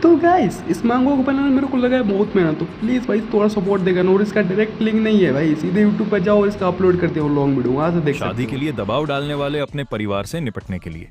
तो गाइस इस मैंगो को बनाने में मेरे को लगा है बहुत मेहनत, तो प्लीज़ भाई थोड़ा सपोर्ट देगा। और इसका डायरेक्ट लिंक नहीं है भाई, सीधे यूट्यूब पर जाओ और इसका अपलोड करते हो लॉन्ग वीडियो, वहाँ से देख शादी सकते के हो। लिए दबाव डालने वाले अपने परिवार से निपटने के लिए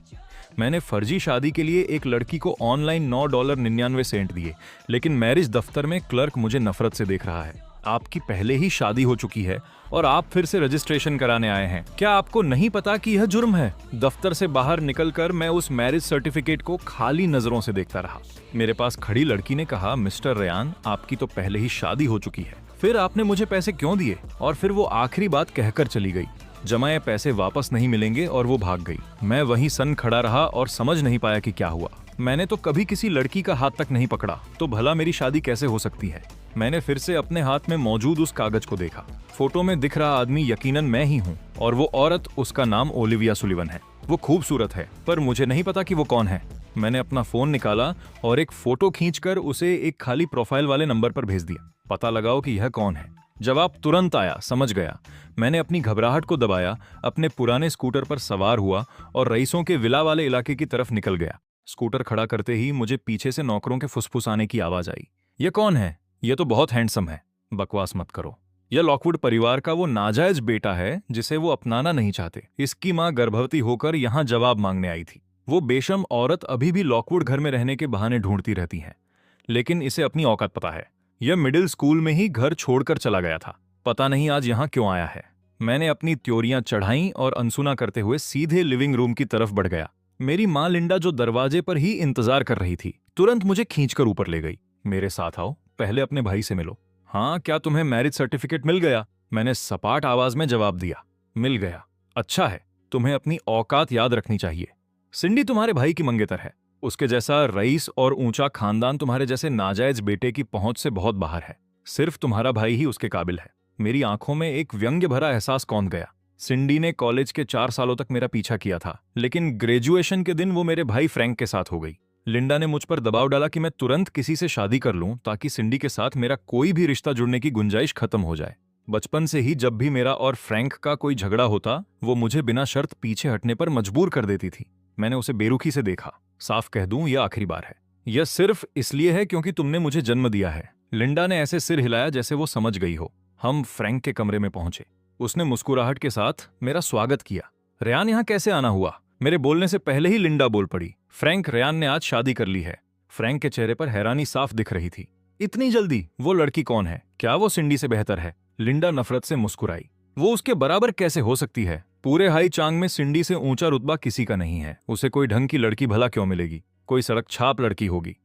मैंने फर्जी शादी के लिए एक लड़की को ऑनलाइन $9.99 दिए, लेकिन मैरिज दफ्तर में क्लर्क मुझे नफरत से देख रहा है। आपकी पहले ही शादी हो चुकी है और आप फिर से रजिस्ट्रेशन कराने आए हैं। क्या आपको नहीं पता कि यह जुर्म है? दफ्तर से बाहर निकलकर मैं उस मैरिज सर्टिफिकेट को खाली नजरों से देखता रहा। मेरे पास खड़ी लड़की ने कहा, मिस्टर रेयान, आपकी तो पहले ही शादी हो चुकी है, फिर आपने मुझे पैसे क्यों दिए? और फिर वो आखिरी बात कहकर चली गई, जमाए पैसे वापस नहीं मिलेंगे, और वो भाग गई। मैं वहीं सन खड़ा रहा और समझ नहीं पाया कि क्या हुआ। मैंने तो कभी किसी लड़की का हाथ तक नहीं पकड़ा, तो भला मेरी शादी कैसे हो सकती है? मैंने फिर से अपने हाथ में मौजूद उस कागज को देखा। फोटो में दिख रहा आदमी यकीनन मैं ही हूँ, और वो औरत, उसका नाम ओलिविया सुलिवन है। वो खूबसूरत है, पर मुझे नहीं पता कि वो कौन है। मैंने अपना फोन निकाला और एक फोटो खींचकर उसे एक खाली प्रोफाइल वाले नंबर पर भेज दिया। पता लगाओ कि यह कौन है। जवाब तुरंत आया, समझ गया। मैंने अपनी घबराहट को दबाया, अपने पुराने स्कूटर पर सवार हुआ और रईसों के विला वाले इलाके की तरफ निकल गया। स्कूटर खड़ा करते ही मुझे पीछे से नौकरों के फुसफुसाने की आवाज आई। ये कौन है? ये तो बहुत हैंडसम है। बकवास मत करो। यह लॉकवुड परिवार का वो नाजायज बेटा है जिसे वो अपनाना नहीं चाहते। इसकी मां गर्भवती होकर यहाँ जवाब मांगने आई थी। वो बेशर्म औरत अभी भी लॉकवुड घर में रहने के बहाने ढूंढती रहती है, लेकिन इसे अपनी औकात पता है। यह मिडिल स्कूल में ही घर छोड़कर चला गया था। पता नहीं आज यहाँ क्यों आया है। मैंने अपनी त्योरियां चढ़ाई और अनसुना करते हुए सीधे लिविंग रूम की तरफ बढ़ गया। मेरी माँ लिंडा, जो दरवाजे पर ही इंतजार कर रही थी, तुरंत मुझे खींचकर ऊपर ले गई। मेरे साथ आओ, पहले अपने भाई से मिलो। हाँ, क्या तुम्हें मैरिज सर्टिफिकेट मिल गया? मैंने सपाट आवाज में जवाब दिया। मिल गया। अच्छा है, तुम्हें अपनी औकात याद रखनी चाहिए। सिंडी तुम्हारे भाई की मंगेतर है। उसके जैसा रईस और ऊंचा खानदान तुम्हारे जैसे नाजायज बेटे की पहुंच से बहुत बाहर है। सिर्फ तुम्हारा भाई ही उसके काबिल है। मेरी आंखों में एक व्यंग्य भरा एहसास कौंध गया। सिंडी ने कॉलेज के 4 सालों तक मेरा पीछा किया था, लेकिन ग्रेजुएशन के दिन वो मेरे भाई फ्रैंक के साथ हो गई। लिंडा ने मुझ पर दबाव डाला कि मैं तुरंत किसी से शादी कर लूं, ताकि सिंडी के साथ मेरा कोई भी रिश्ता जुड़ने की गुंजाइश खत्म हो जाए। बचपन से ही जब भी मेरा और फ्रैंक का कोई झगड़ा होता, वो मुझे बिना शर्त पीछे हटने पर मजबूर कर देती थी। मैंने उसे बेरुखी से देखा। साफ कह दूं, यह आखिरी बार है। यह सिर्फ इसलिए है क्योंकि तुमने मुझे जन्म दिया है। लिंडा ने ऐसे सिर हिलाया जैसे वो समझ गई हो। हम फ्रैंक के कमरे में पहुंचे। उसने मुस्कुराहट के साथ मेरा स्वागत किया। रेयान यहाँ कैसे आना हुआ? मेरे बोलने से पहले ही लिंडा बोल पड़ी। फ्रैंक, रेयान ने आज शादी कर ली है। फ्रैंक के चेहरे पर हैरानी साफ दिख रही थी। इतनी जल्दी? वो लड़की कौन है? क्या वो सिंडी से बेहतर है? लिंडा नफरत से मुस्कुराई। वो उसके बराबर कैसे हो सकती है? पूरे हाई चांग में सिंडी से ऊंचा रुतबा किसी का नहीं है। उसे कोई ढंग की लड़की भला क्यों मिलेगी? कोई सड़क छाप लड़की होगी।